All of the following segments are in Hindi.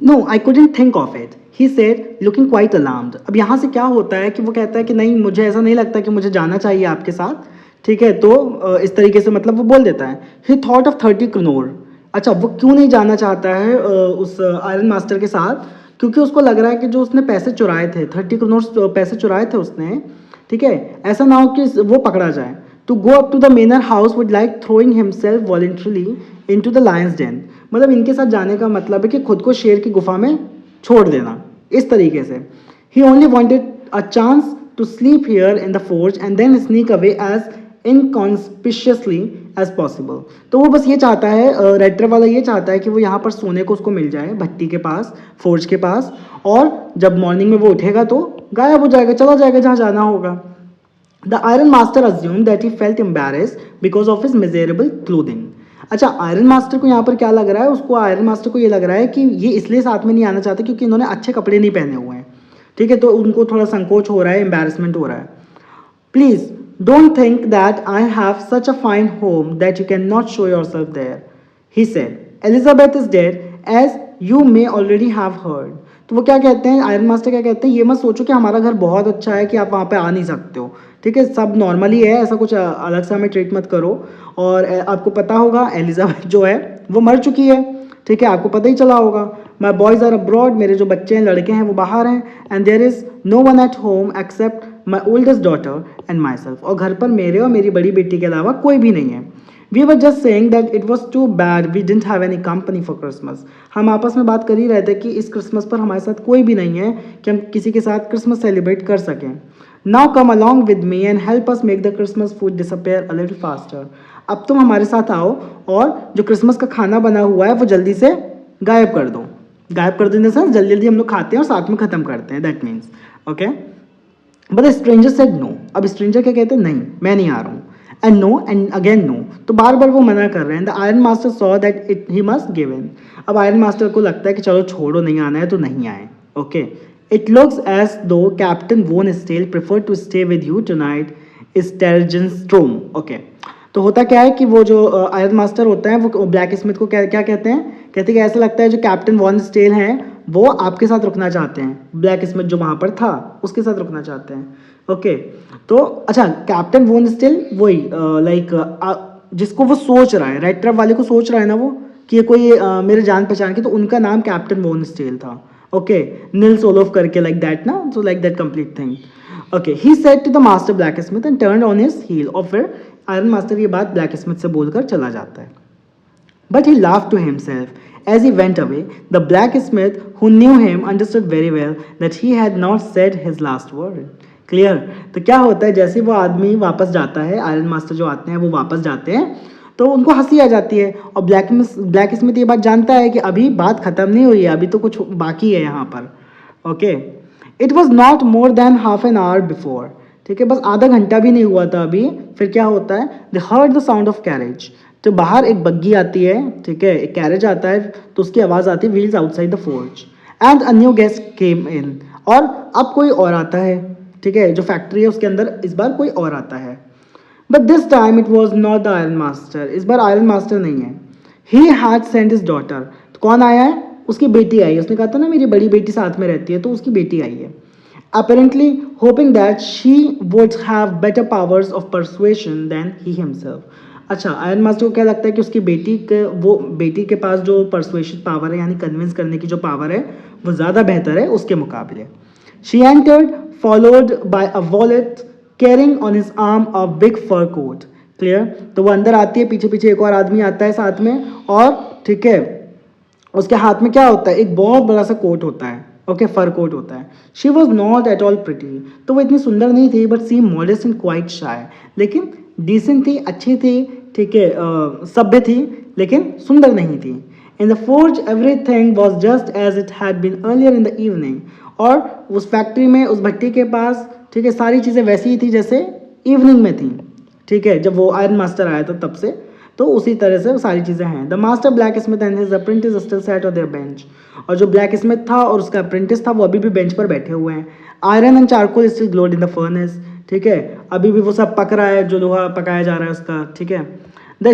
No I couldn't think of it, he said looking quite alarmed. अब यहाँ से क्या होता है कि वो कहता है कि नहीं, मुझे ऐसा नहीं लगता कि मुझे जाना चाहिए आपके साथ, ठीक है। तो इस तरीके से मतलब वो बोल देता है। ही थॉट ऑफ 30 करोड़। अच्छा, वो क्यों नहीं जाना चाहता है उस आयरन मास्टर के साथ? क्योंकि उसको लग रहा है कि जो उसने पैसे चुराए थे, 30 करोड़ पैसे चुराए थे उसने, ठीक है, ऐसा ना हो कि वो पकड़ा जाए। To go up to the manor house would like throwing himself voluntarily into the lion's den. मतलब इनके साथ जाने का मतलब है कि खुद को शेर की गुफा में छोड़ देना, इस तरीके से। He only wanted a chance to sleep here in the forge and then sneak away as inconspicuously as possible. तो वो बस ये चाहता है, रेटर वाला ये चाहता है कि वो यहाँ पर सोने को उसको मिल जाए, भट्टी के पास, फोर्ज के पास, और जब मॉर्निंग में वो उठेगा तो गायब हो जाएगा, चला जाएगा जहाँ जाना होगा। The iron master assumed that he felt embarrassed because of his miserable clothing। अच्छा, आयरन मास्टर को यहाँ पर क्या लग रहा है? उसको आयरन मास्टर को ये लग रहा है कि ये इसलिए साथ में नहीं आना चाहते क्योंकि इन्होंने अच्छे कपड़े नहीं पहने हुए हैं, ठीक है। तो उनको थोड़ा संकोच हो रहा है, एम्बेरसमेंट हो रहा है। Please don't think that I have such a fine home that you can not show yourself there, he said. Elizabeth is dead as you may already have heard. तो वो क्या कहते हैं, आयरन मास्टर क्या कहते हैं, ये मत सोचो कि हमारा घर बहुत अच्छा है कि आप वहाँ पे आ नहीं सकते हो, ठीक है, सब नॉर्मली है, ऐसा कुछ अलग से हमें ट्रीट मत करो। और आपको पता होगा एलिजाबेथ जो है वो मर चुकी है, ठीक है, आपको पता ही चला होगा। माई बॉयज़ आर अब्रॉड, मेरे जो बच्चे हैं, लड़के हैं, वो बाहर हैं। And there is no one at home except my oldest daughter and myself. और घर पर मेरे और मेरी बड़ी बेटी के अलावा कोई भी नहीं है। We were just saying that it was too bad we didn't have any company for Christmas. हम आपस में बात कर ही रहे थे कि इस क्रिसमस पर हमारे साथ कोई भी नहीं है कि हम किसी के साथ क्रिसमस सेलिब्रेट कर सकें। Now come along with me and help us make the Christmas food disappear a little faster. अब तुम हमारे साथ आओ और जो क्रिसमस का खाना बना हुआ है वो जल्दी से गायब कर दो। गायब कर दो इन द सेंस जल्दी जल्दी हम लोग खाते हैं और साथ में ख़त्म करते हैं, that means okay. But stranger said no. अब स्ट्रेंजर क्या कहते हैं, नहीं मैं नहीं आ रहा हूँ। And no and again no, तो बार बार वो मना कर रहे हैं। The iron master saw that it he must give in. अब आयरन मास्टर को लगता है कि चलो छोड़ो, नहीं आना है तो नहीं आए, okay. It looks as though captain von Stahle prefer to stay with you tonight Sturgenstrom, okay. तो होता क्या है कि वो जो आयरन मास्टर होता है वो ब्लैक स्मिथ को क्या क्या कहते हैं, कहते हैं कि ऐसा लगता है जो कैप्टन वॉन स्टेल हैं वो आपके साथ रुकना चाहते हैं, ब्लैक स्मिथ जो वहाँ पर था उसके साथ रुकना चाहते हैं, ओके। तो अच्छा, कैप्टन वॉन स्टेल वही लाइक जिसको वो सोच रहा है, रेड ट्रैप वाले को सोच रहा है ना वो कि ये कोई मेरे जान पहचान के, तो उनका नाम कैप्टन वॉन स्टेल था, ओके। निल्स ओलोफ करके, लाइक दैट ना, so like that complete thing, okay. He said to the master blacksmith and turn on his heel. और फिर आयरन मास्टर ये बात ब्लैक स्मिथ से बोलकर चला जाता है। But he laughed to himself as he went away. The blacksmith, who knew him, understood very well that he had not said his last word. Clear? तो क्या होता है, जैसे वो आदमी वापस जाता है, आयरन मास्टर जो आते हैं वो वापस जाते हैं, तो उनको हंसी आ जाती है। और ब्लैक स्मिथ ये बात जानता है कि अभी बात खत्म नहीं हुई है, अभी तो कुछ बाकी है यहाँ पर, okay. It was not more than half an hour before, ठीक है, बस आधा घंटा भी नहीं हुआ था अभी। फिर क्या होता है, दे heard the sound of carriage. तो बाहर एक बग्गी आती है, ठीक है, एक कैरेज आता है, तो उसकी आवाज़ आती है, wheels outside the forge and a new guest came in. और अब कोई और आता है, ठीक है, जो फैक्ट्री है उसके अंदर इस बार कोई और आता है। But this time it was not the iron master. इस बार आयरन मास्टर नहीं है। He had sent his daughter. तो कौन आया है, उसकी बेटी आई है। उसने कहा था ना मेरी बड़ी बेटी साथ में रहती है, तो उसकी बेटी आई है। Apparently hoping that she would have better powers of persuasion than he himself। अच्छा, आयरन मास्टर को क्या लगता है कि उसकी बेटी के पास जो परसुएशन पावर है, यानी कन्विंस करने की जो पावर है, वो ज़्यादा बेहतर है उसके मुकाबले। She entered followed by a valet carrying on his arm a big fur coat। Clear? तो वो अंदर आती है, पीछे पीछे एक और आदमी आता है साथ में, और ठीक है उसके हाथ में क्या होता है, एक बहुत बड़ा सा कोट होता है, ओके, फर कोट होता है। She was not at all pretty. तो वो इतनी सुंदर नहीं थी, but she modest and quite shy, लेकिन डिसेंट थी, अच्छी थी, ठीक है, सभ्य थी, लेकिन सुंदर नहीं थी। In the forge everything was just as it had been earlier in the evening. और उस फैक्ट्री में, उस भट्टी के पास, ठीक है, सारी चीज़ें वैसी ही थी जैसे इवनिंग में थी, ठीक है, जब वो आयरन मास्टर आया था तब से, तो उसी तरह से सारी चीज़ें हैं। The master blacksmith and his apprentice still sat on their bench. और जो ब्लैक स्मिथ था और उसका अप्रेंटिस था वो अभी भी बेंच पर बैठे हुए हैं। Iron and charcoal still glowed in the furnace, ठीक है, अभी भी वो सब पक रहा है, जो लोहा पकाया जा रहा है उसका, ठीक है। The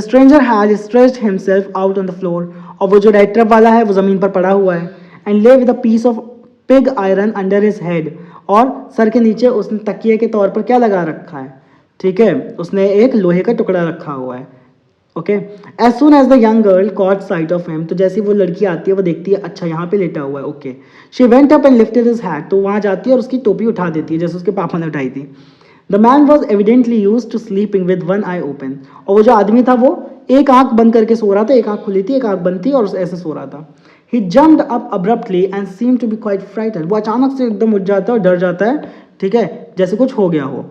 stranger had stretched himself out on the floor. और वो जो रेड ट्रैप वाला है वो ज़मीन पर पड़ा हुआ है। And lay with a piece of pig iron under his head, और सर के नीचे उसने तकिए के तौर पर क्या लगा रखा है, ठीक है, उसने एक लोहे का टुकड़ा रखा हुआ है। Okay, as soon as the young girl caught sight of him, तो जैसे वो लड़की आती है वो देखती है अच्छा यहाँ पे लेटा हुआ है, okay, she went up and lifted his hat, तो वहाँ जाती है और उसकी टोपी उठा देती है जैसे उसके पापा ने उठाई थी। The man was evidently use to sleeping with one eye open, और वो जो आदमी था वो एक आंख बंद करके सो रहा था, एक आंख खुली थी, एक आंख बंद थी और ऐसे सो रहा था। He jumped up abruptly and seemed to be quite frightened. वो अचानक से एकदम उठ जाता है और डर जाता है, ठीक है, जैसे कुछ हो गया हो।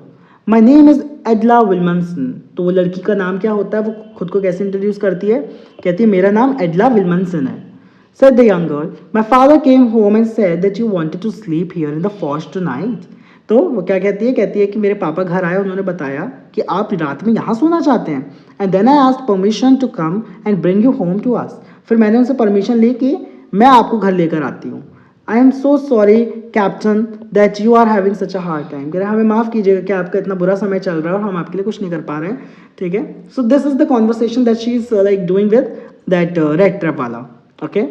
My name is Edla Wilmanson, तो वो लड़की का नाम क्या होता है, वो खुद को कैसे इंट्रोड्यूस करती है, कहती है मेरा नाम एडला विल्मनसन है। Said the young girl, my father came home and said that you wanted to sleep here in the forest tonight. तो वो क्या कहती है कि मेरे पापा घर आए, उन्होंने बताया कि आप रात में यहाँ सोना चाहते हैं। And then I asked permission to come and bring you home to us. फिर मैंने उनसे परमिशन ली कि मैं आपको घर लेकर आती हूँ। I am so sorry captain that you are having such a hard time, कह रहे हमें माफ़ कीजिएगा कि आपका इतना बुरा समय चल रहा है और हम आपके लिए कुछ नहीं कर पा रहे हैं, ठीक है। So this is the conversation that she is like doing with that rat trap वाला, okay.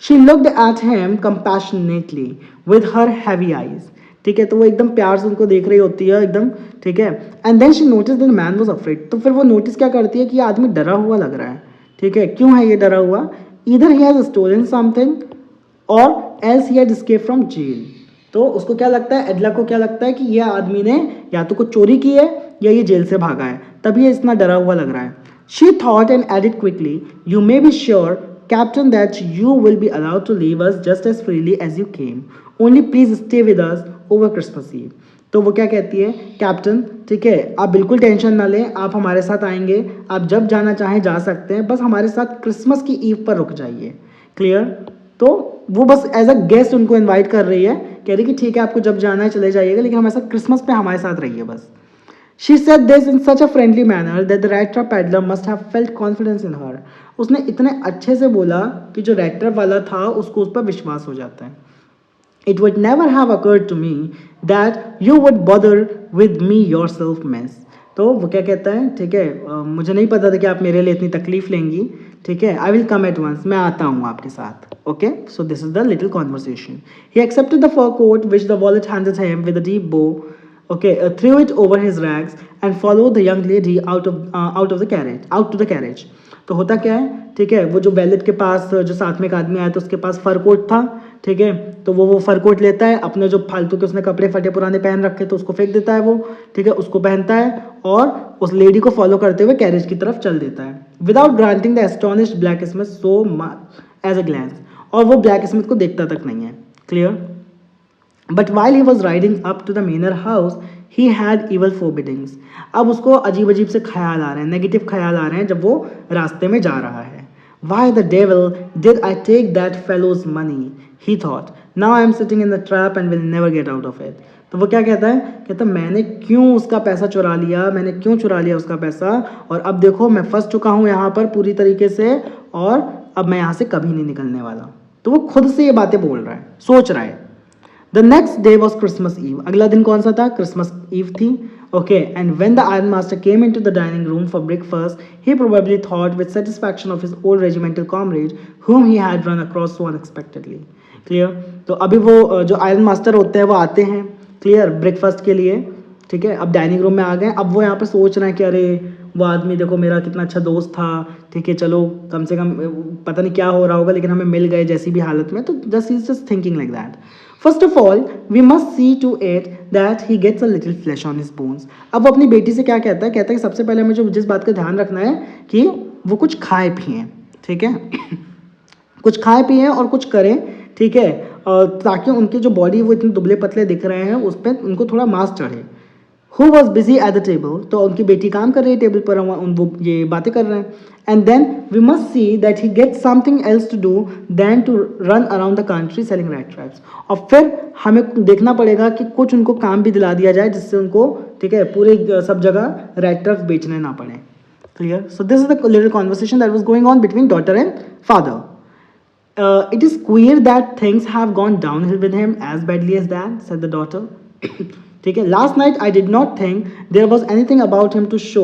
She looked at him compassionately with her heavy eyes, ठीक है, तो वो एकदम प्यार से उनको देख रही होती है एकदम, ठीक है। And then she notice that man was afraid, तो फिर वो नोटिस क्या करती है कि ये आदमी डरा हुआ लग रहा है, ठीक है। क्यों है ये डरा हुआ, either he has stolen something or else he had escape from jail, तो उसको क्या लगता है, एडला को क्या लगता है कि ये आदमी ने या तो कुछ चोरी की है या ये जेल से भागा है, तभी ये इतना डरा हुआ लग रहा है। She thought and added quickly, you may be sure captain that you will be allowed to leave us just as freely as you came, only please stay with us over Christmas Eve. तो वो क्या कहती है, कैप्टन ठीक है, आप बिल्कुल टेंशन ना लें, आप हमारे साथ आएंगे, आप जब जाना चाहें जा सकते हैं, बस हमारे साथ क्रिसमस की ईव पर रुक जाइए, क्लियर। तो वो बस एज अ गेस्ट उनको इनवाइट कर रही है, कह रही कि ठीक है आपको जब जाना है चले जाइएगा, लेकिन हमारे साथ क्रिसमस पे हमारे साथ रहिए बस। She said this in such a friendly manner that the rat trap peddler must have felt confidence in her. उसने इतने अच्छे से बोला कि जो rat trap वाला था उसको उस पर विश्वास हो जाता है। It would never have occurred to me that you would bother with me yourself, miss. तो वो क्या कहता है, ठीक है, मुझे नहीं पता था कि आप मेरे लिए इतनी तकलीफ लेंगी, ठीक है, I will come at once, मैं आता हूँ आपके साथ, okay. So this is the little conversation. He accepted the fur coat which the valet handed him with a deep bow, okay, threw it over his rags and followed the young lady out to the carriage. तो होता क्या है, ठीक है, वो जो बैलेट के पास जो साथ में एक आदमी आया था उसके पास फर कोट था, ठीक है, तो वो फर कोट लेता है, अपने जो फालतू के उसने कपड़े फटे पुराने पहन रखे तो उसको फेंक देता है वो, ठीक है, उसको पहनता है और उस लेडी को फॉलो करते हुए कैरेज की तरफ चल देता है, without granting the astonished blacksmith so much as a glance, और वो ब्लैक स्मिथ को देखता तक नहीं है, clear. But while he was riding up to the manor house, he had evil forebodings. अब उसको अजीब अजीब से ख्याल आ रहे हैं, नेगेटिव ख्याल आ रहे हैं जब वो रास्ते में जा रहा है। Why the devil did I take that fellow's money? He thought. Now I am sitting in the trap and will never get out of it. तो वो क्या कहता है, कहता मैंने क्यों उसका पैसा चुरा लिया, मैंने क्यों चुरा लिया उसका पैसा, और अब देखो मैं फंस चुका हूँ यहाँ पर पूरी तरीके से, और अब मैं यहाँ से कभी नहीं निकलने वाला। तो वो खुद से ये बातें बोल रहा है, सोच रहा है। The next day was Christmas Eve. अगला दिन कौन सा था, क्रिसमस ईव थी, okay. And when the Iron Master came into the dining room for breakfast, he probably thought with satisfaction of his old regimental comrade whom he had run across so unexpectedly. Clear? तो अभी वो जो आयरन मास्टर होते हैं वो आते हैं, क्लियर, ब्रेकफास्ट के लिए, ठीक है, अब डाइनिंग रूम में आ गए। अब वो यहाँ पे सोच रहे हैं कि अरे वो आदमी देखो मेरा कितना अच्छा दोस्त था, ठीक है, चलो कम से कम पता नहीं क्या हो रहा होगा लेकिन हमें मिल गए जैसी भी हालत में, तो just is just thinking like that. First of all we must see to it that he gets a little flesh on his bones. अब वो अपनी बेटी से क्या कहता है, कहता है कि सबसे पहले हमें जो जिस बात का ध्यान रखना है कि वो कुछ खाए पिए, ठीक है कुछ खाए पिए और कुछ करें, ठीक है, ताकि उनके जो बॉडी वो इतने दुबले पतले दिख रहे हैं उस पर उनको थोड़ा मांस चढ़े। Who was busy at the table? तो उनकी बेटी काम कर रही है टेबल पर, वो ये बातें कर रहे हैं। And then we must see that he gets something else to do than to run around the country selling rat traps. और फिर हमें देखना पड़ेगा कि कुछ उनको काम भी दिला दिया जाए जिससे उनको, ठीक है, पूरे सब जगह rat traps बेचने ना पड़े। Clear? So this is the little conversation that was going on between daughter and father. It is queer that things have gone downhill with him as badly as that, said the daughter. ठीक है, last night I did not think there was anything about him to show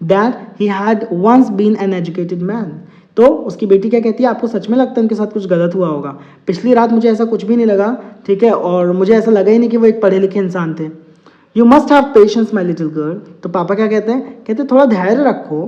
that he had once been an educated man. तो उसकी बेटी क्या कहती है, आपको सच में लगता है उनके साथ कुछ गलत हुआ होगा? पिछली रात मुझे ऐसा कुछ भी नहीं लगा, ठीक है, और मुझे ऐसा लगा ही नहीं कि वो एक पढ़े लिखे इंसान थे। You must have patience my little girl. तो पापा क्या कहते हैं, कहते हैं थोड़ा धैर्य रखो,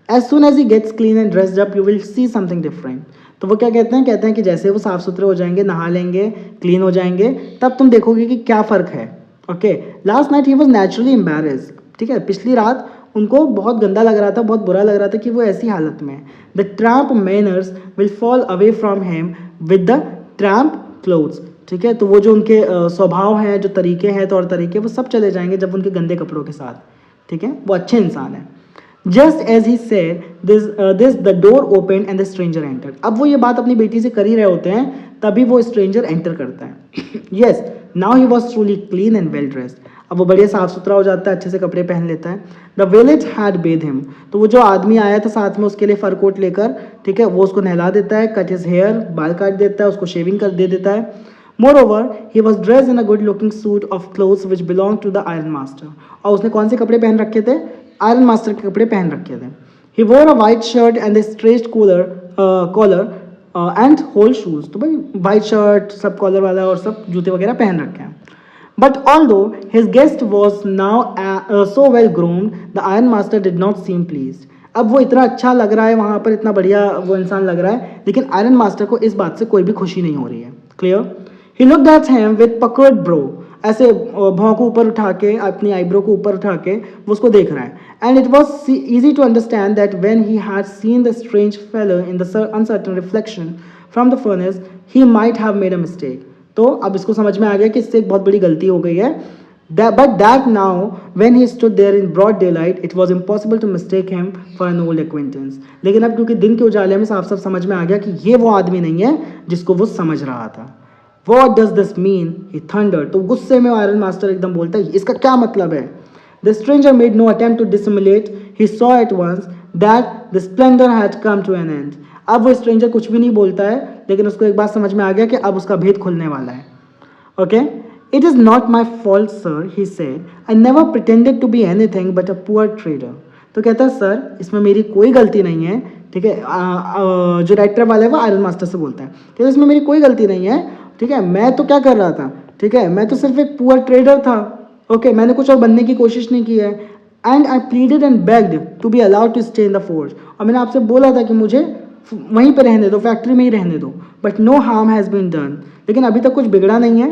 as soon as he gets clean and dressed up you will see something different. तो वो क्या कहते हैं कि जैसे वो साफ सुथरे हो जाएंगे, नहा लेंगे, क्लीन हो जाएंगे, तब तुम देखोगे कि क्या फ़र्क है। Okay, last night he was naturally embarrassed, ठीक है, पिछली रात उनको बहुत गंदा लग रहा था, बहुत बुरा लग रहा था कि वो ऐसी हालत में है। The tramp manners will fall away from him with the tramp clothes, ठीक है, तो वो जो उनके स्वभाव हैं, जो तरीके हैं, तौर तरीके, वो सब चले जाएंगे जब उनके गंदे कपड़ों के साथ, ठीक है, वो अच्छे इंसान है। Just as he said this the door open and the stranger enter. अब वो ये बात अपनी बेटी से कर ही रहे होते हैं, तभी वो स्ट्रेंजर एंटर करता है। Yes, now he was truly clean and well dressed. अब वो बढ़िया साफ सुथरा हो जाता है, अच्छे से कपड़े पहन लेता है। The village had bathed him, तो वो जो आदमी आया था साथ में उसके लिए फर कोट लेकर, ठीक है, वो उसको नहला देता है, कट हिज हेयर, बाल काट देता है, उसको शेविंग कर दे देता है। Moreover, he was dressed in a good-looking suit of clothes which belonged to the Iron Master. और उसने कौन से कपड़े पहन रखे थे? आयरन मास्टर के कपड़े पहन रखे थे। He wore a white shirt and a straight collar and whole shoes. तो भाई white shirt, सब कॉलर वाला और सब जूते वगैरह पहन रखे हैं। But although his guest was now so well groomed, the Iron Master did not seem pleased. अब वो इतना अच्छा लग रहा है वहाँ पर, इतना बढ़िया वो इंसान लग रहा है, लेकिन आयरन मास्टर को इस बात से कोई भी खुशी नहीं हो रही है। Clear? He looked at him with puckered brow. ऐसे भौं को ऊपर उठा के, अपनी आईब्रो को ऊपर उठा के वो उसको देख रहा है। And it was easy to understand that when he had seen the strange fellow in the uncertain reflection from the furnace, he might have made a mistake. तो अब इसको समझ में आ गया कि इससे एक बहुत बड़ी गलती हो गई है। But that now, when he stood there in broad daylight, it was impossible to mistake him for an old acquaintance. लेकिन अब क्योंकि दिन के उजाले में साफ साफ समझ में आ गया कि ये वो आदमी नहीं है जिसको वो समझ रहा था। What does this mean? He thundered. तो गुस्से में आयरन मास्टर एकदम बोलता है, इसका क्या मतलब है? The stranger made no attempt to dissimulate. He saw at once that the splendor had come to an end. अब वो स्ट्रेंजर कुछ भी नहीं बोलता है, लेकिन उसको एक बात समझ में आ गया कि अब उसका भेद खुलने वाला है। Okay? It is not my fault, sir, he said. I never pretended to be anything but a poor trader. तो कहता है, सर इसमें मेरी कोई गलती नहीं है, ठीक है, जो राइटर वाला है वो आयरन मास्टर से बोलता है, कहता है इसमें मेरी कोई गलती नहीं है, ठीक है, मैं तो क्या कर रहा था, ठीक है, मैं तो सिर्फ एक पुअर ट्रेडर था। ओके, मैंने कुछ और बनने की कोशिश नहीं की है। And I pleaded and begged to be allowed to stay in the forge. और मैंने आपसे बोला था कि मुझे वहीं पर रहने दो, फैक्ट्री में ही रहने दो, but no harm has been done. लेकिन अभी तक कुछ बिगड़ा नहीं है।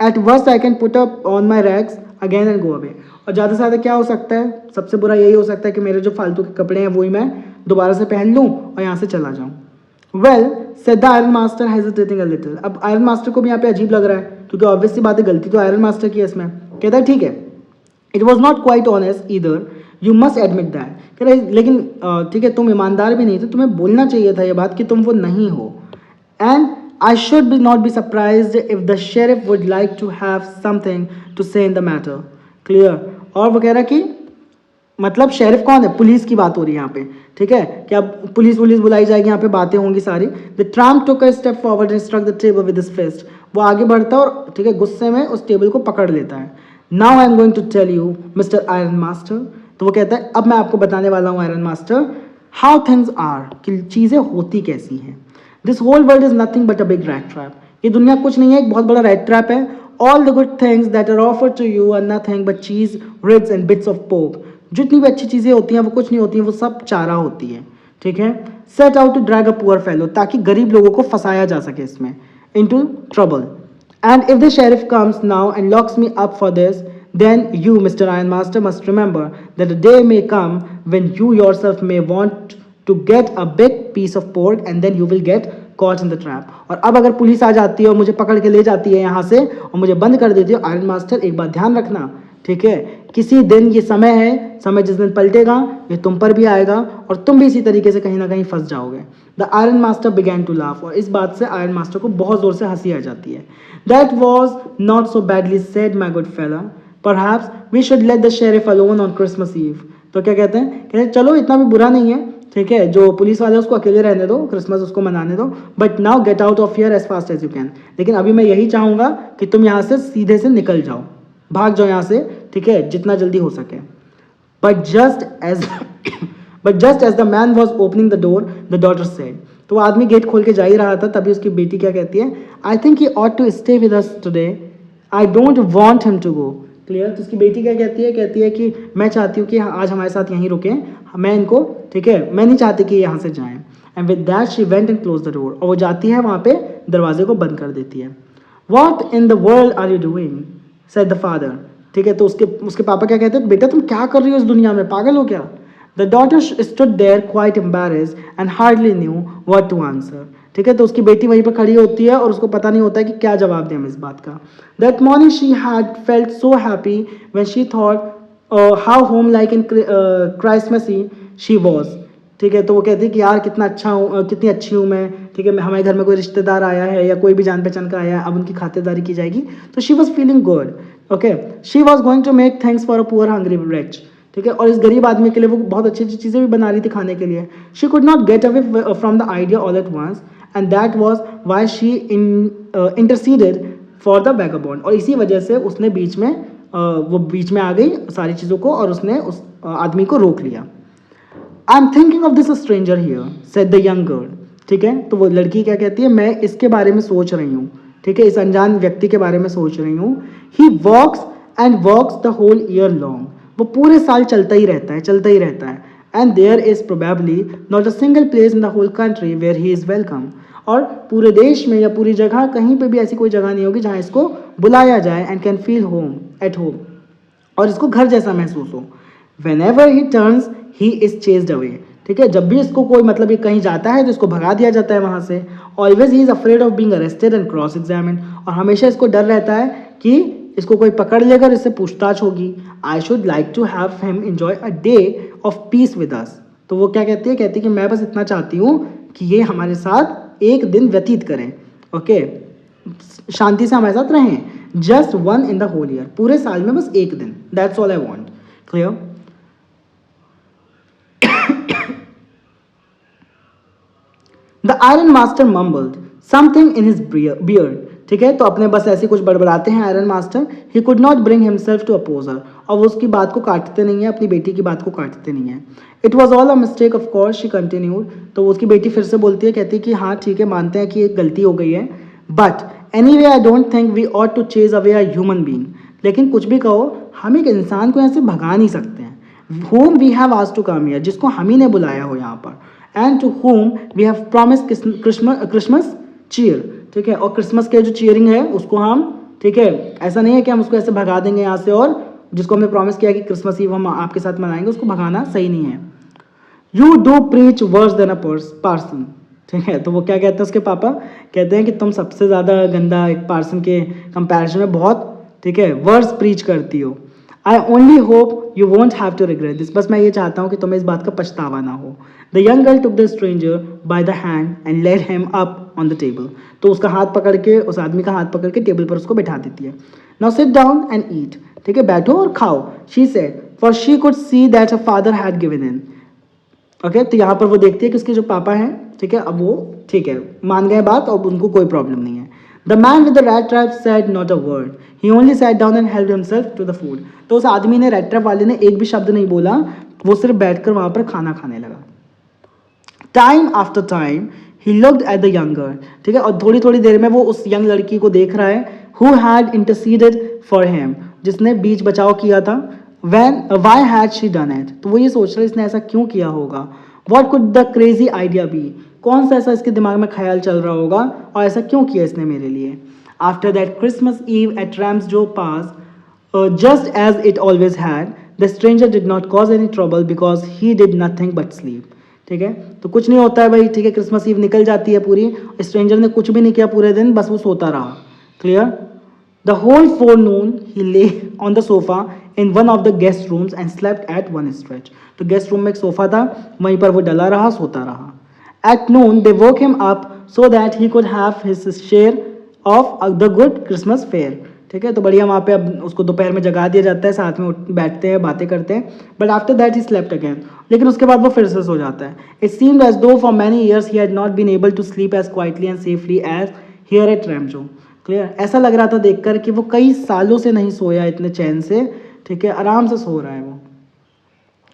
At worst I can put up on my rags again and go away. और ज़्यादा से ज़्यादा क्या हो सकता है, सबसे बुरा यही हो सकता है कि मेरे जो फालतू के कपड़े हैं वही मैं दोबारा से पहन लूँ और यहाँ से चला जाऊँ। Well said the iron master hesitating a little. अब आयरन मास्टर को भी यहाँ पे अजीब लग रहा है, क्योंकि ऑब्वियसली बात है, गलती तो आयरन मास्टर की है इसमें। कहता है ठीक है, it was not quite honest either, you must admit that. कह रहे लेकिन ठीक है, तुम ईमानदार भी नहीं थे, तुम्हें बोलना चाहिए था ये बात कि तुम वो नहीं हो। And I should be not be surprised if the sheriff would like to have something to say in the matter. Clear? और वो कह रहा कि मतलब शेरिफ कौन है, पुलिस की बात हो रही है यहाँ पे, ठीक है, कि अब पुलिस बुलाई जाएगी, यहाँ पे बातें होंगी सारी। The tramp took a step forward and struck the table with his fist. वो आगे बढ़ता है और ठीक है गुस्से में उस टेबल को पकड़ लेता है। Now I am going to tell you mister iron master. तो वो कहता है अब मैं आपको बताने वाला हूँ iron master, how things are, कि चीज़ें होती कैसी हैं। This whole world is nothing but a big rat trap. ये दुनिया कुछ नहीं है, एक बहुत बड़ा रैट ट्रैप है। All the good things that are offered to you are nothing but cheese, rinds and bits of pork. जितनी भी अच्छी चीज़ें होती हैं वो कुछ नहीं होती हैं, वो सब चारा होती है, ठीक है। Set out to drag a poor fellow, ताकि गरीब लोगों को फंसाया जा सके इसमें, into trouble. And if the sheriff comes now and locks me up for this, then you, Mr. Iron Master, must remember that a day may come when you yourself may want to get a big piece of pork and then you will get caught in the trap. और अब अगर पुलिस आ जाती है और मुझे पकड़ के ले जाती है यहाँ से और मुझे बंद कर देती है, आयरन मास्टर एक बात ध्यान रखना, ठीक है, किसी दिन ये समय है, समय जिस दिन पलटेगा ये तुम पर भी आएगा और तुम भी इसी तरीके से कहीं ना कहीं फंस जाओगे। The iron master began to laugh, और इस बात से आयरन मास्टर को बहुत ज़ोर से हंसी आ जाती है। That was not so badly said my good fellow, perhaps we should let the sheriff alone on Christmas Eve. तो क्या कहते हैं चलो इतना भी बुरा नहीं है, ठीक है, जो पुलिस वाले उसको अकेले रहने दो, क्रिसमस उसको मनाने दो, but now get out of here as fast as you can. लेकिन अभी मैं यही चाहूँगा कि तुम यहाँ से सीधे से निकल जाओ, भाग जाओ यहाँ से, ठीक है, जितना जल्दी हो सके। But just as but just as the man was opening the door the daughter said, तो वो आदमी गेट खोल के जा ही रहा था, तभी उसकी बेटी क्या कहती है, I think he ought to stay with us today, I don't want him to go. Clear. तो उसकी बेटी क्या कहती है कि मैं चाहती हूँ कि आज हमारे साथ यहीं रुकें, मैं इनको, ठीक है, मैं नहीं चाहती कि यहाँ से जाएं। And with that she went and close the door, और वो जाती है वहाँ पे दरवाजे को बंद कर देती है। What in the world are you doing said the father, ठीक है। तो उसके पापा क्या कहते हैं, बेटा तुम क्या कर रही हो इस दुनिया में, पागल हो क्या। The daughter stood there quite embarrassed and hardly knew what to answer, ठीक है। तो उसकी बेटी वहीं पर खड़ी होती है और उसको पता नहीं होता है कि क्या जवाब दें हम इस बात का। That morning she had felt so happy when she thought how home like in Christmas Eve she was, ठीक है। तो वो कहती है कि यार कितना अच्छा हूँ, कितनी अच्छी हूँ मैं, ठीक है। हमारे घर में कोई रिश्तेदार आया है या कोई भी जान पहचान का आया है, अब उनकी खातिरदारी की जाएगी। तो she was feeling good, okay. She was going to make thanks for a poor hungry wretch, ठीक है। और इस गरीब आदमी के लिए वो बहुत अच्छी अच्छी चीज़ें भी बना रही थी खाने के लिए। She could not get away from the idea all at once, and that was why she interceded for the vagabond, और इसी वजह से उसने बीच में वो बीच में आ गई सारी चीज़ों को, और उसने उस आदमी को रोक लिया। I am thinking of this stranger here said the young girl, ठीक है। तो वो लड़की क्या कहती है, मैं इसके बारे में सोच रही हूँ, ठीक है, इस अनजान व्यक्ति के बारे में सोच रही हूँ। He walks and walks the whole year long, वो पूरे साल चलता ही रहता है, चलता ही रहता है। And there is probably not a single place in the whole country where he is welcome, और पूरे देश में या पूरी जगह कहीं पे भी ऐसी कोई जगह नहीं होगी जहाँ इसको बुलाया जाए and can feel home at home, और इसको घर जैसा महसूस हो। When ever he turns he is chased away, ठीक है। जब भी इसको कोई मतलब ये कहीं जाता है तो इसको भगा दिया जाता है वहाँ से। Always he is afraid of being arrested and cross examine, और हमेशा इसको डर रहता है कि इसको कोई पकड़ लेगा और इससे पूछताछ होगी। I should like to have him enjoy a day of peace with us, तो वो क्या कहती है कि मैं बस इतना चाहती हूँ कि ये हमारे साथ एक दिन व्यतीत करें, ओके, शांति से हमारे साथ रहें। Just one in the whole year, पूरे साल में बस एक दिन, that's all I want. Clear. The iron master mumbled something in his beard, ठीक है। तो अपने बस ऐसे कुछ बड़बड़ाते हैं ironmaster. He could not bring himself to oppose her, और वो उसकी बात को काटते नहीं है, अपनी बेटी की बात को काटते नहीं है। It was all a mistake of course she continued, तो उसकी बेटी फिर से बोलती है, कहती है कि हाँ ठीक है, मानते हैं कि एक गलती हो गई है, but anyway I don't think we ought to chase away a human being, लेकिन कुछ भी कहो हम एक इंसान को यहाँ से भगा नहीं सकते हैं। whom we have asked to come here, जिसको हम ही ने बुलाया हो यहाँ पर, and to whom we have promised Christmas cheer, ठीक है। और क्रिसमस के जो चीयरिंग है उसको हम, ठीक है, ऐसा नहीं है कि हम उसको ऐसे भगा देंगे यहाँ से, और जिसको हमने प्रॉमिस किया कि क्रिसमस ईव हम आपके साथ मनाएंगे उसको भगाना सही नहीं है। You do preach worse than a parson, ठीक है। तो वो क्या कहते हैं, उसके पापा कहते हैं कि तुम सबसे ज़्यादा गंदा एक पार्सन के कंपैरिजन में बहुत, ठीक है, वर्स प्रीच करती हो। I only hope you won't have to regret this, बस मैं ये चाहता हूँ कि तुम्हें इस बात का पछतावा ना हो। The young girl took the stranger by the hand and led him up on the table, तो उसका हाथ पकड़ के, उस आदमी का हाथ पकड़ के टेबल पर उसको बैठा देती है। Now sit down and eat, ठीक है, बैठो और खाओ, she said, for she could see that her father had given in, okay. तो यहाँ पर वो देखती है कि उसके जो पापा हैं, ठीक है, अब वो, ठीक है, मान गए बात और उनको कोई प्रॉब्लम नहीं है। The man with the red trap said not a word, he only sat down and helped himself to the food, तो उस आदमी ने, रेड ट्रैप वाले ने एक भी शब्द नहीं बोला, वो सिर्फ बैठकर वहाँ पर खाना खाने लगा। Time after time he looked at the young girl, ठीक है, और थोड़ी थोड़ी देर में वो उस यंग लड़की को देख रहा है, who had interceded for him, जिसने बीच बचाव किया था। When why had she done it, तो वो ये सोच रहा है इसने ऐसा क्यों किया होगा। What could the crazy idea be, कौन सा ऐसा इसके दिमाग में ख्याल चल रहा होगा और ऐसा क्यों किया इसने मेरे लिए। After that Christmas Eve at Ramsjo Pass, just as it always had, the stranger did not cause any trouble because he did nothing but sleep, ठीक है। तो कुछ नहीं होता है भाई, ठीक है, क्रिसमस ईव निकल जाती है पूरी, स्ट्रेंजर ने कुछ भी नहीं किया पूरे दिन, बस वो सोता रहा। Clear. The whole forenoon he lay on the sofa in one of the guest rooms and slept at one stretch, तो गेस्ट रूम में एक सोफा था, वहीं पर वो डला रहा, सोता रहा। At noon they woke him up so that he could have his share of the good Christmas fare, ठीक है। तो बढ़िया वहाँ पे अब उसको दोपहर में जगा दिया जाता है, साथ में बैठते हैं, बातें करते हैं। But after that he slept again, लेकिन उसके बाद वो फिर से सो जाता है। It seemed as though for many years he had not been able to sleep as quietly and safely as here at Ramsjo. Clear. ऐसा लग रहा था देखकर कि वो कई सालों से नहीं सोया इतने चैन से, ठीक है, आराम से सो रहा है वो।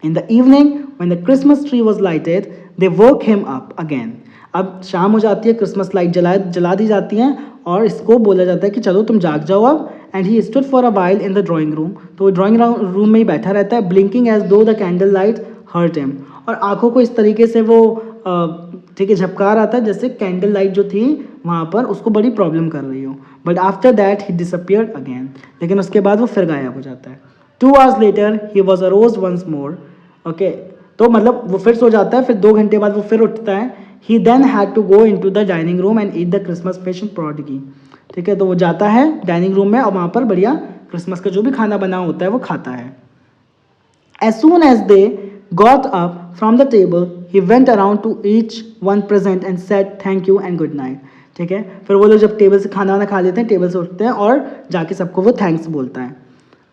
इन the evening When the Christmas tree was lighted, they woke him up again. अब शाम हो जाती है, क्रिसमस लाइट जला दी जाती हैं और इसको बोला जाता है कि चलो तुम जाग जाओ अब. And he stood for a while in the drawing room. तो वो ड्राइंग रूम में ही बैठा रहता है, blinking as though the candle light hurt him. और आंखों को इस तरीके से वो ठीक है झपका रहा था जैसे कैंडल लाइट जो थी वहाँ पर उसको बड़ी प्रॉब्लम कर रही हो. But after that he disappeared again. लेकिन उसके बाद वो फिर गायब हो जाता है. 2 hours later he was aroused once more. Okay तो मतलब वो फिर सो जाता है, फिर 2 घंटे बाद वो फिर उठता है. He then had to go into the dining room and eat the Christmas fish and prodigy. ठीक है, तो वो जाता है डाइनिंग रूम में और वहाँ पर बढ़िया क्रिसमस का जो भी खाना बना होता है वो खाता है. As soon as they got up from the table, he went around to each one present and said thank you and good night. ठीक है, फिर वो लोग जब टेबल से खाना वाना खा लेते हैं, टेबल से उठते हैं और जाके सबको वो थैंक्स बोलता है.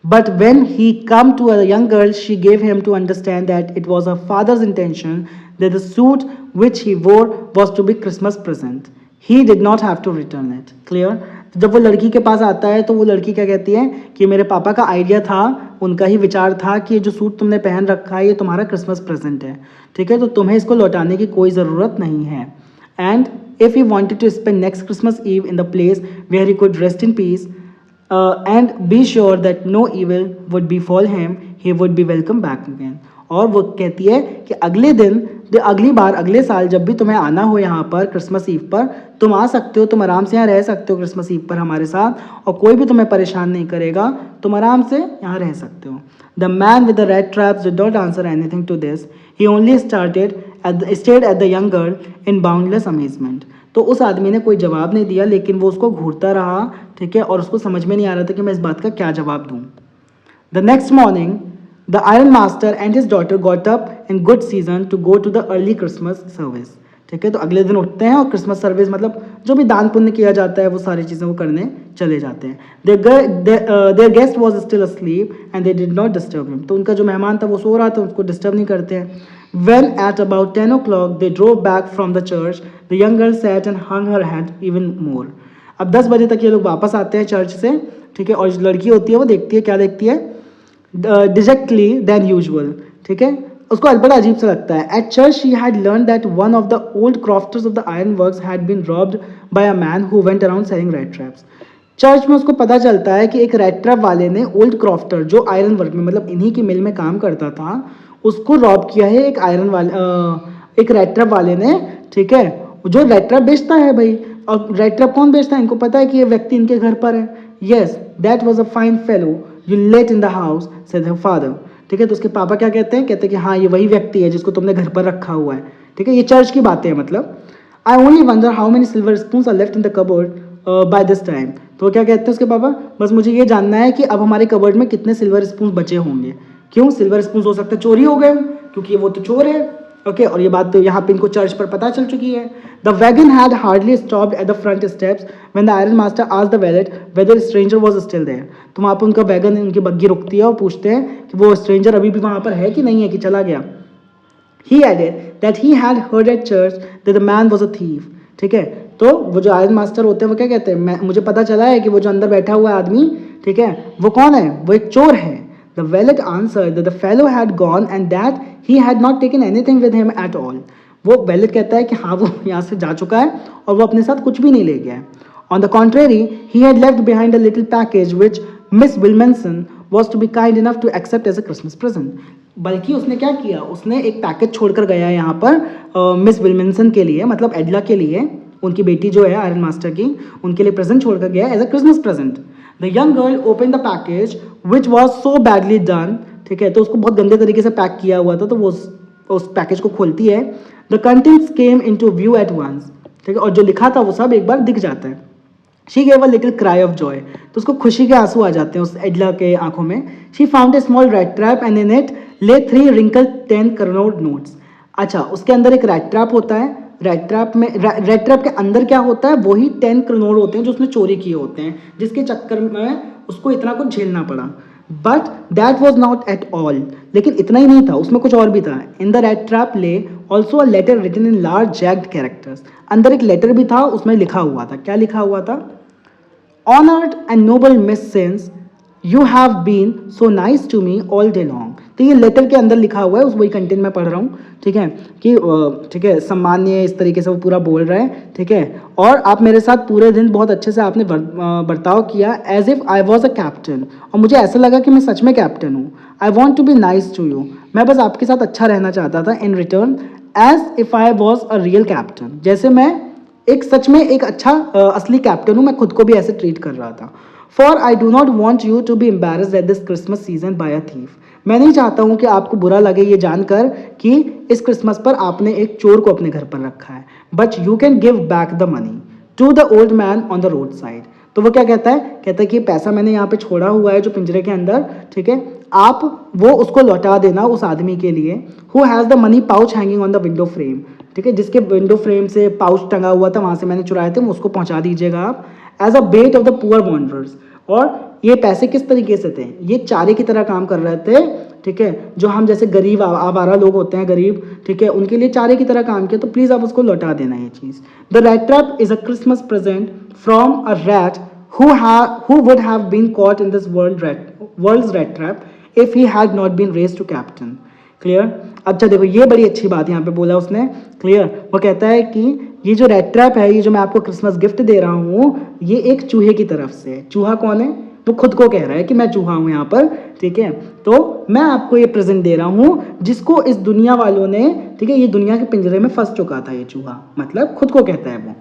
But when he come to a young girl, she gave him to understand that it was her father's intention that the suit which he wore was to be Christmas present. He did not have to return it. Clear? तो जब वो लड़की के पास आता है तो वो लड़की क्या कहती है कि मेरे पापा का आइडिया था, उनका ही विचार था कि ये जो सूट तुमने पहन रखा है ये तुम्हारा क्रिसमस प्रेजेंट है. ठीक है, तो तुम्हें इसको लौटाने की कोई ज़रूरत नहीं है. And if he wanted to spend next Christmas Eve in the place where he could rest in peace and be sure that no evil would befall him, he would be welcome back again. और वो कहती है कि अगले दिन अगली बार अगले साल जब भी तुम्हें आना हो यहाँ पर क्रिसमस ईव पर, तुम आ सकते हो, तुम आराम से यहाँ रह सकते हो क्रिसमस ईव पर हमारे साथ, और कोई भी तुम्हें परेशान नहीं करेगा, तुम आराम से यहाँ रह सकते हो. The man with the red traps did not answer anything to this. He only stared at the young girl in boundless amazement. तो उस आदमी ने कोई जवाब नहीं दिया, लेकिन वो उसको घूरता रहा. ठीक है, और उसको समझ में नहीं आ रहा था कि मैं इस बात का क्या जवाब दूँ. The next morning the iron master and his daughter got up in good season to go to the early Christmas service. ठीक है, तो अगले दिन उठते हैं और क्रिसमस सर्विस मतलब जो भी दान पुण्य किया जाता है वो सारी चीज़ें वो करने चले जाते हैं. Their guest was still asleep and they did not disturb him. तो उनका जो मेहमान था वो सो रहा था, उसको डिस्टर्ब नहीं करते हैं. When at about 10 o'clock they drove back from the church, the young girl sat and hung her head even more. अब 10 बजे तक ये लोग वापस आते हैं चर्च से. ठीक है, और जो लड़की होती है वो देखती है, क्या देखती है, डिजेक्टली देन यूजुअल. ठीक है, उसको बड़ा अजीब सा लगता है. At church she had learn that one of the old crofters of the iron works had been robbed by a man who went around selling rat traps. Church में उसको पता चलता है कि एक रेड ट्रैप वाले ने ओल्ड क्रॉफ्टर जो आयरन वर्क में मतलब इन्हीं की मिल में काम करता था उसको रॉब किया है एक रेड ट्रैप वाले ने. ठीक है, जो रेड ट्रैप बेचता है भाई, और रेड ट्रैप कौन बेचता है, इनको पता है कि ये व्यक्ति इनके घर पर है. Yes, that was a fine fellow you let in the house said her father. ठीक है, तो उसके पापा क्या कहते हैं कि हाँ ये वही व्यक्ति है जिसको तुमने घर पर रखा हुआ है. ठीक है, ये चर्च की बातें हैं मतलब. I only wonder how many silver spoons are left in the cupboard by this time. तो क्या कहते हैं उसके पापा, बस मुझे ये जानना है कि अब हमारे कबर्ड में कितने सिल्वर स्पून बचे होंगे. क्यों, सिल्वर स्पून हो सकता है चोरी हो गए क्योंकि वो तो चोर है. ओके, और ये बात तो यहाँ पे इनको चर्च पर पता चल चुकी है. The wagon had hardly stopped at the front steps when the iron master asked the valet whether stranger was still there. तो वहाँ पर उनका वैगन, उनकी बग्गी रुकती है और पूछते हैं कि वो स्ट्रेंजर अभी भी वहाँ पर है कि नहीं है, कि चला गया. He added that he had heard at church that the man was a thief. ठीक है, तो वो जो आयरन मास्टर होते हैं वो क्या कहते हैं, मुझे पता चला है कि वो जो अंदर बैठा हुआ आदमी, ठीक है, वो कौन है, वो एक चोर है. The valet answered that the fellow had gone and that he had not taken anything with him at all. वो valet कहता है कि हाँ वो यहाँ से जा चुका है और वो अपने साथ कुछ भी नहीं ले गया है. On the contrary, he had left behind a little package which Miss Williamson was to be kind enough to accept as a Christmas present. बल्कि उसने क्या किया, उसने एक पैकेज छोड़कर गया यहाँ पर मिस विल्मनसन के लिए, मतलब एडला के लिए, उनकी बेटी जो है आयरन मास्टर की, उनके लिए प्रेजेंट छोड़कर गया as a Christmas present. The young girl open the package which was so badly done. ठीक है, तो उसको बहुत गंदे तरीके से पैक किया हुआ था, तो वो उस पैकेज को खोलती है. The contents came into view at once. ठीक है, और जो लिखा था वो सब एक बार दिख जाता है. She gave a little cry of Joy. तो उसको खुशी के आंसू आ जाते हैं उस एडला के आंखों में. She found a small red trap and in it ले 3 रिंकल 10 करोड़ नोट्स. अच्छा, उसके अंदर एक रेड ट्रैप होता है. रेड ट्रैप के अंदर क्या होता है, वही 10 करोड़ होते हैं जो उसने चोरी किए होते हैं, जिसके चक्कर में उसको इतना कुछ झेलना पड़ा. But that was not at all. लेकिन इतना ही नहीं था, उसमें कुछ और भी था. In the red trap lay also a letter written in large jagged characters. अंदर एक लेटर भी था, उसमें लिखा हुआ था. क्या लिखा हुआ था, honoured and noble miss since you have been so nice to me all day long. तो ये लेटर के अंदर लिखा हुआ है, उस वही कंटेंट मैं पढ़ रहा हूँ, ठीक है, कि ठीक है सम्मान्य, इस तरीके से वो पूरा बोल रहा है, ठीक है। और आप मेरे साथ पूरे दिन बहुत अच्छे से आपने बर्ताव किया, as if I was a captain, और मुझे ऐसा लगा कि मैं सच में कैप्टन हूँ। I want to be nice to you, मैं बस आपके साथ अच्छा रहना चाहता था in return, as if I was a real captain, जैसे मैं एक सच में एक अच्छा असली कैप्टन हूँ, मैं खुद को भी ऐसे ट्रीट कर रहा था। For I do not want you to be embarrassed at this Christmas season by a thief, मैं नहीं चाहता हूँ कि आपको बुरा लगे ये जानकर कि इस क्रिसमस पर आपने एक चोर को अपने घर पर रखा है, but you can give back the money to the old man on the road side. तो वो क्या कहता है, कहता है कि पैसा मैंने यहाँ पे छोड़ा हुआ है जो पिंजरे के अंदर, ठीक है, आप वो उसको लौटा देना उस आदमी के लिए, who has the money pouch hanging on the window frame, ठीक है, जिसके विंडो फ्रेम से पाउच टंगा हुआ था, वहाँ से मैंने चुराए थे, उसको पहुँचा दीजिएगा आप, as a bet of the poor wanderers. और ये पैसे किस तरीके से थे, ये चारे की तरह काम कर रहे थे, ठीक है, जो हम जैसे गरीब आवारा लोग होते हैं, गरीब, ठीक है, उनके लिए चारे की तरह काम किया, तो प्लीज़ आप उसको लौटा देना ये चीज़। The rat trap is a Christmas present from a rat who would have been caught in this world's rat trap if he had not been raised to captain. Clear. अच्छा देखो ये बड़ी अच्छी बात यहाँ पे बोला उसने, क्लियर। वो कहता है कि ये जो रेड ट्रैप है, ये जो मैं आपको क्रिसमस गिफ्ट दे रहा हूँ, ये एक चूहे की तरफ से। चूहा कौन है, वो खुद को कह रहा है कि मैं चूहा हूँ यहाँ पर, ठीक है। तो मैं आपको ये प्रेजेंट दे रहा हूँ जिसको इस दुनिया वालों ने, ठीक है, ये दुनिया के पिंजरे में फंस चुका था ये चूहा, मतलब खुद को कहता है वो।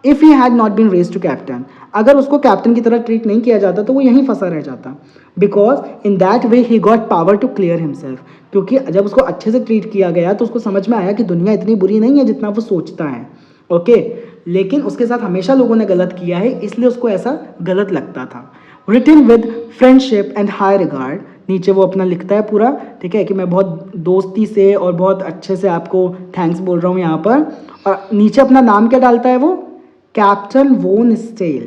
If he had not been raise to captain, अगर उसको कैप्टन की तरह ट्रीट नहीं किया जाता तो वो यहीं फंसा रह जाता, because in that way he got power to clear himself, क्योंकि जब उसको अच्छे से ट्रीट किया गया तो उसको समझ में आया कि दुनिया इतनी बुरी नहीं है जितना वो सोचता है, ओके। लेकिन उसके साथ हमेशा लोगों ने गलत किया है, इसलिए उसको ऐसा गलत लगता था। Written with friendship and high regard, नीचे वो अपना लिखता है पूरा, ठीक है, कि मैं बहुत दोस्ती से और बहुत अच्छे से आपको थैंक्स बोल रहा हूँ यहाँ पर, और नीचे अपना नाम क्या डालता है वो, कैप्टन वोन स्टेल,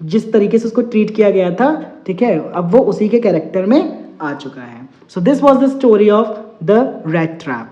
जिस तरीके से उसको ट्रीट किया गया था, ठीक है, अब वो उसी के कैरेक्टर में आ चुका है। So this was the story of the rat trap.